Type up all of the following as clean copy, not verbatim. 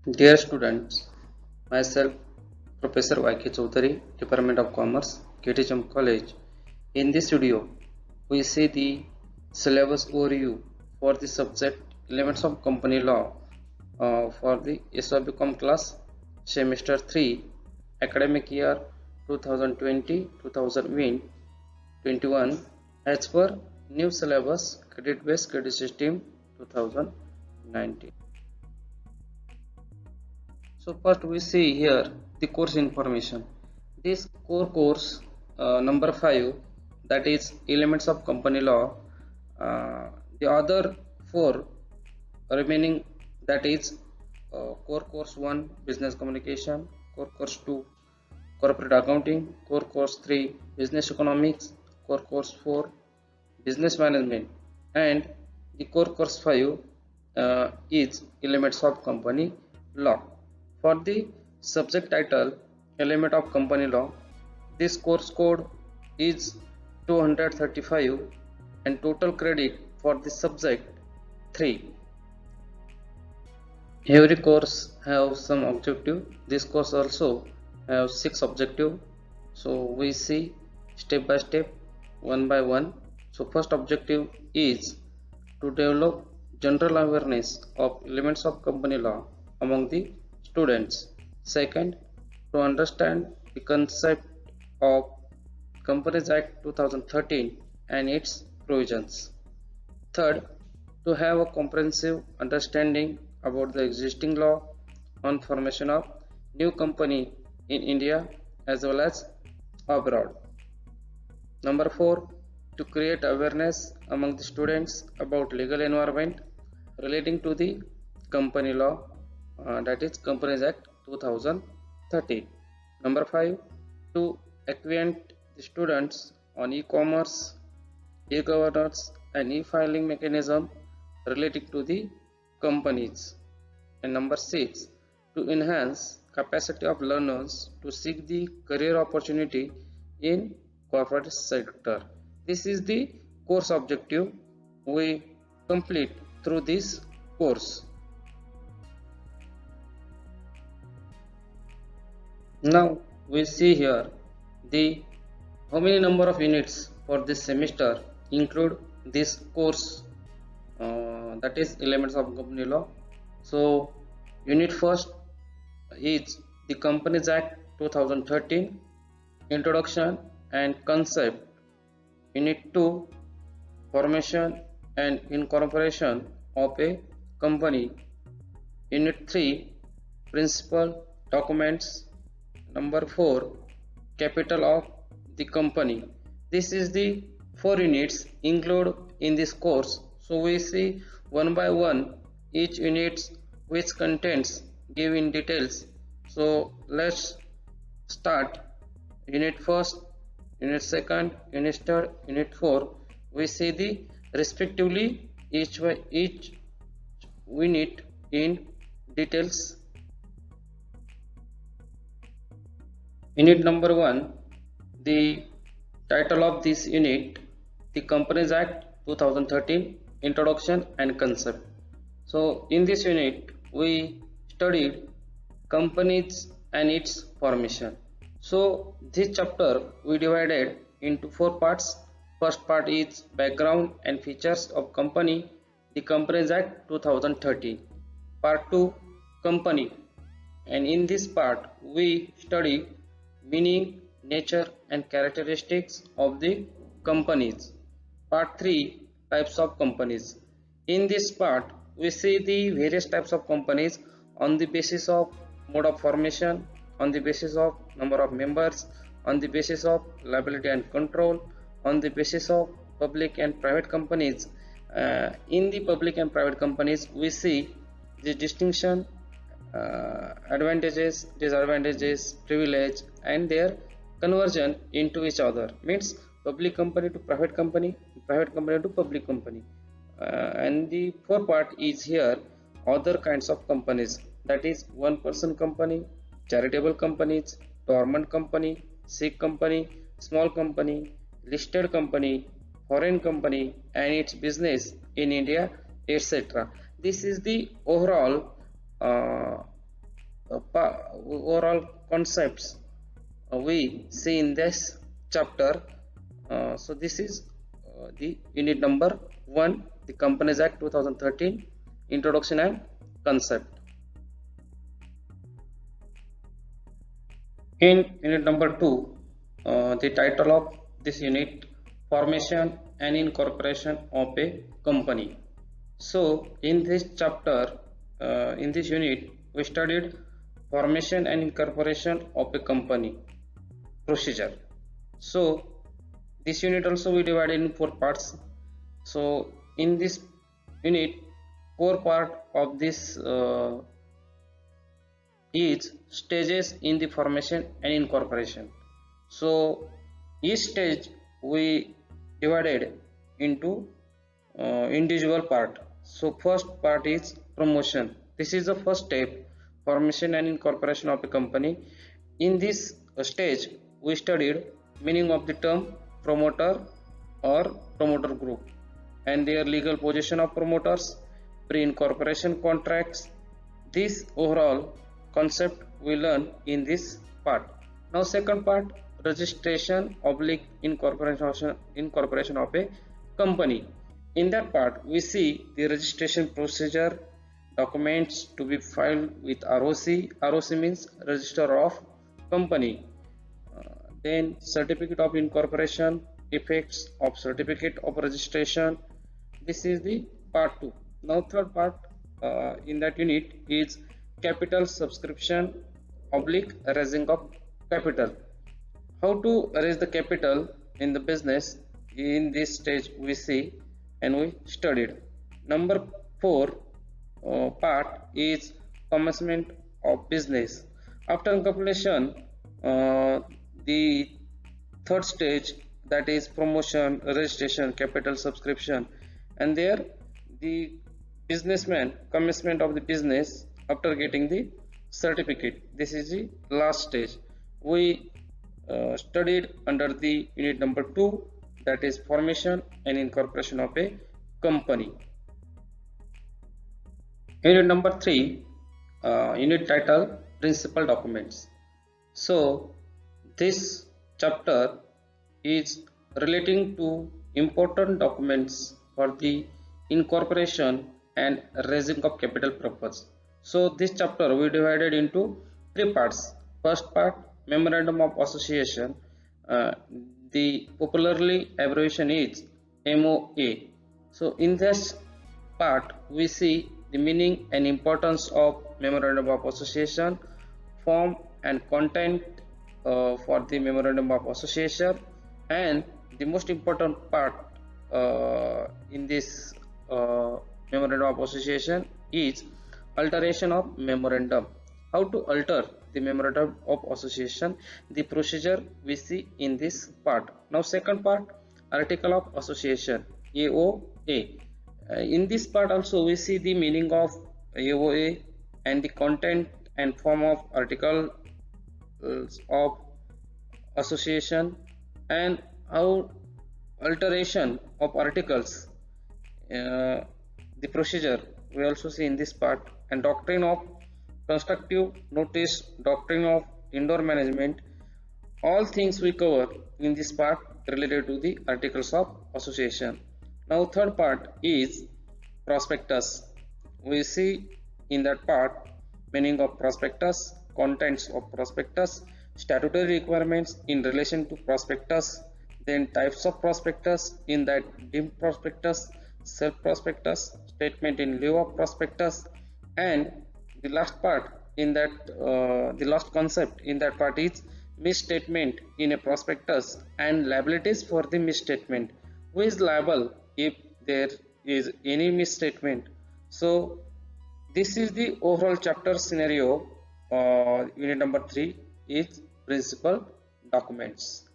Dear students, myself Professor Y.K. Chaudhary, Department of Commerce, KTHM College. In this video, we see the syllabus overview for the subject Elements of Company Law for the SOBCom class semester 3 academic year 2020-2021 as per new syllabus credit based credit system 2019. So first we see here the course information. This core course number 5, that is elements of company law. The other 4 remaining, that is core course 1 business communication, core course 2 corporate accounting, core course 3 business economics, core course 4 business management, and the core course 5 is elements of company law. For the subject title element of company law, this course code is 235 and total credit for the subject 3. Every course have some objective. This course also have 6 objective. So we see step by step, one by one. So first objective is to develop general awareness of elements of company law among the students. Second, to understand the concept of Companies Act 2013 and its provisions. Third, to have a comprehensive understanding about the existing law on formation of new company in India as well as abroad. Number 4, to create awareness among the students about legal environment relating to the company law, that is Companies Act 2013. Number 5, to acquaint the students on e-commerce, e-governance and e-filing mechanism relating to the companies. And number 6, to enhance capacity of learners to seek the career opportunity in corporate sector. This is the course objective we complete through this course. Now we see here the how many number of units for this semester include this course, that is elements of company law. So unit first is the Companies Act 2013 introduction and concept. Unit 2, formation and incorporation of a company. Unit 3, principal documents. Number 4, capital of the company. This is the 4 units included in this course. So we see one by one each unit which contents give in details. So let's start unit first, unit second, unit third, unit 4. We see the respectively each unit in details. Unit number 1, the title of this unit, the Companies Act 2013 introduction and concept. So in this unit we studied companies and its formation. So this chapter we divided into 4 parts. First part is background and features of company, the Companies Act 2013. Part 2, company, and in this part we study meaning, nature and characteristics of the companies. Part 3, types of companies. In this part we see the various types of companies on the basis of mode of formation, on the basis of number of members, on the basis of liability and control, on the basis of public and private companies. In the public and private companies we see the distinction, advantages, disadvantages, privilege and their conversion into each other, means public company to private company to public company. And the 4th part is here other kinds of companies, that is one person company, charitable companies, dormant company, sick company, small company, listed company, foreign company and its business in India, etc. This is the overall overall concepts we see in this chapter. So this is the unit number 1, the Companies Act 2013, introduction and concept. In unit number 2, the title of this unit, formation and incorporation of a company. So in this chapter, in this unit, we studied formation and incorporation of a company procedure. So this unit also we divided in 4 parts. So in this unit, core part of this is stages in the formation and incorporation. So each stage we divided into individual part. So first part is promotion. This is the first step, formation and incorporation of a company. In this stage we studied meaning of the term promoter or promoter group and their legal position of promoters, pre-incorporation contracts. This overall concept we learn in this part. Now second part, registration oblique incorporation of a company. In that part we see the registration procedure, documents to be filed with ROC. ROC means register of company. Then certificate of incorporation, effects of certificate of registration. This is the part 2. Now third part in that unit is capital subscription oblique raising of capital. How to raise the capital in the business, in this stage we see and we studied. Number 4 part is commencement of business. After incorporation, the third stage, that is promotion, registration, capital subscription, and there the businessman commencement of the business after getting the certificate. This is the last stage we studied under the unit number 2, that is formation and incorporation of a company. Unit number 3, unit title principal documents. So this chapter is relating to important documents for the incorporation and raising of capital purpose. So this chapter we divided into 3 parts. First part, memorandum of association. The popularly abbreviation is MOA. So in this part we see the meaning and importance of memorandum of association, form and content for the memorandum of association, and the most important part in this memorandum of association is alteration of memorandum. How to alter the memorandum of association, the procedure we see in this part. Now second part, article of association, AOA. In this part also we see the meaning of AOA and the content and form of articles of association, and how alteration of articles, the procedure we also see in this part, and doctrine of constructive notice, doctrine of indoor management. All things we cover in this part related to the articles of association. Now third part is prospectus. We see in that part meaning of prospectus, contents of prospectus, statutory requirements in relation to prospectus, then types of prospectus, in that deemed prospectus, self prospectus, statement in lieu of prospectus, and the last part in that the last concept in that part is misstatement in a prospectus and liabilities for the misstatement. Who is liable if there is any misstatement? So this is the overall chapter scenario. Unit number 3 is principal documents.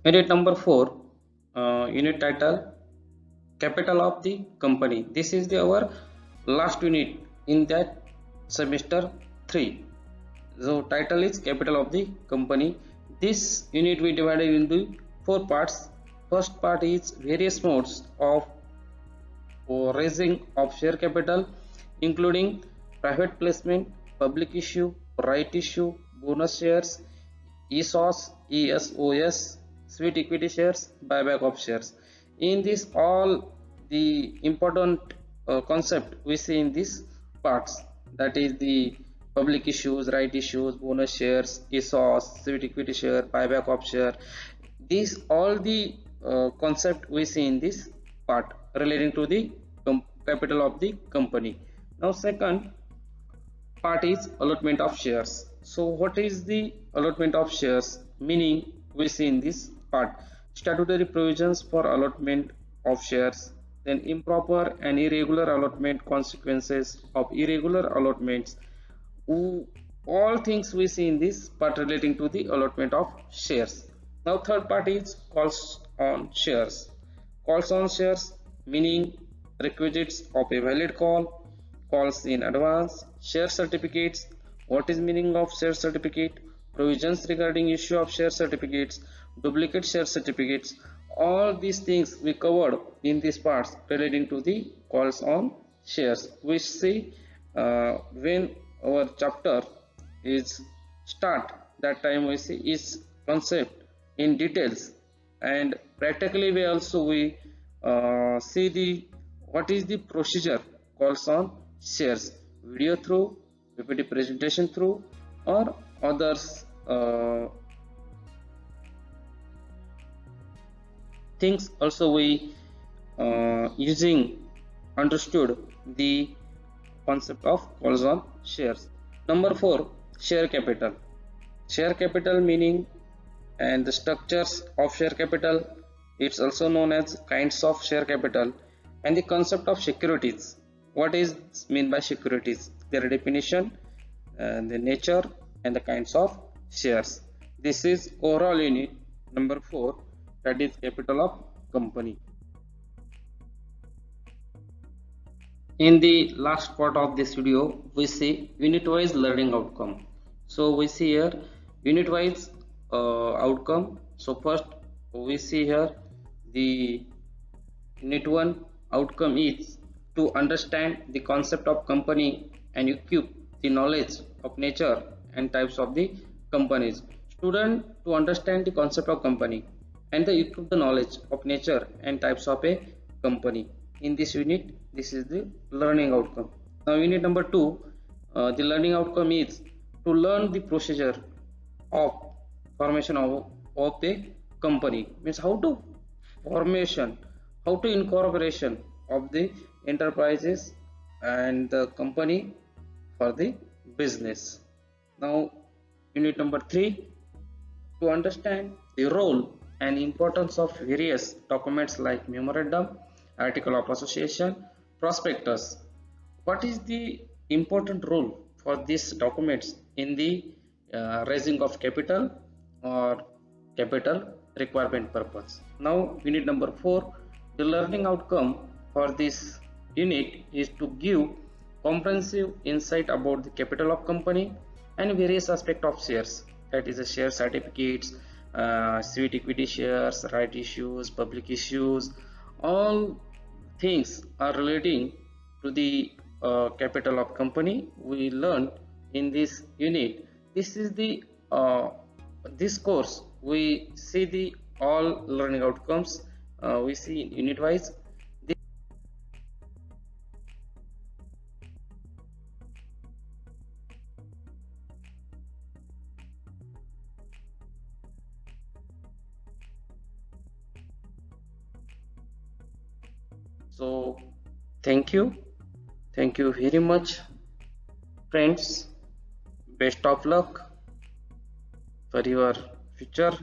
Unit number 4, unit title capital of the company. This is our last unit in that semester 3. So title is capital of the company. This unit we divided into 4 parts. First part is various modes of raising of share capital. including private placement, public issue, right issue, bonus shares, ESOS, ESOS, sweet equity shares, buyback of shares. In this, all the important concept we see in these parts, that is the public issues, right issues, bonus shares, ESOS, sweet equity share, buyback of share. These all the concept we see in this part relating to the capital of the company. Now second part is allotment of shares. So what is the allotment of shares? Meaning we see in this part statutory provisions for allotment of shares, then improper and irregular allotment, consequences of irregular allotments, all things we see in this part relating to the allotment of shares. Now third part is calls on shares. Calls on shares meaning requisites of a valid call, calls in advance, share certificates. What is meaning of share certificate? Provisions regarding issue of share certificates, duplicate share certificates. All these things we covered in these parts relating to the calls on shares. We see when our chapter is start, that time we see its concept in details, and practically we also see the what is the procedure calls on shares, video through, PPT presentation through, or others things also we using understood the concept of calls on shares. Number 4, share capital. Share capital meaning and the structures of share capital. It's also known as kinds of share capital, and the concept of securities. What is mean by securities? Their definition, and the nature, and the kinds of shares. This is overall unit number 4, that is capital of company. In the last part of this video, we see unit wise learning outcome. So we see here unit wise outcome. So first we see here the unit 1 outcome is to understand the concept of company and equip the knowledge of nature and types of the companies. Student to understand the concept of company and the equip the knowledge of nature and types of a company. In this unit, this is the learning outcome. Now unit number 2, the learning outcome is to learn the procedure of formation of a company, means how to formation, how to incorporation of the enterprises and the company for the business. Now unit number 3, to understand the role and importance of various documents like memorandum, article of association, prospectus. What is the important role for these documents in the raising of capital or capital requirement purpose? Now unit number 4, the learning outcome for this unit is to give comprehensive insight about the capital of company and various aspects of shares, that is the share certificates, sweet equity shares, right issues, public issues. All things are relating to the capital of company we learned in this unit. This is the this course we see the all learning outcomes we see in unit wise. So thank you very much friends. Best of luck for your future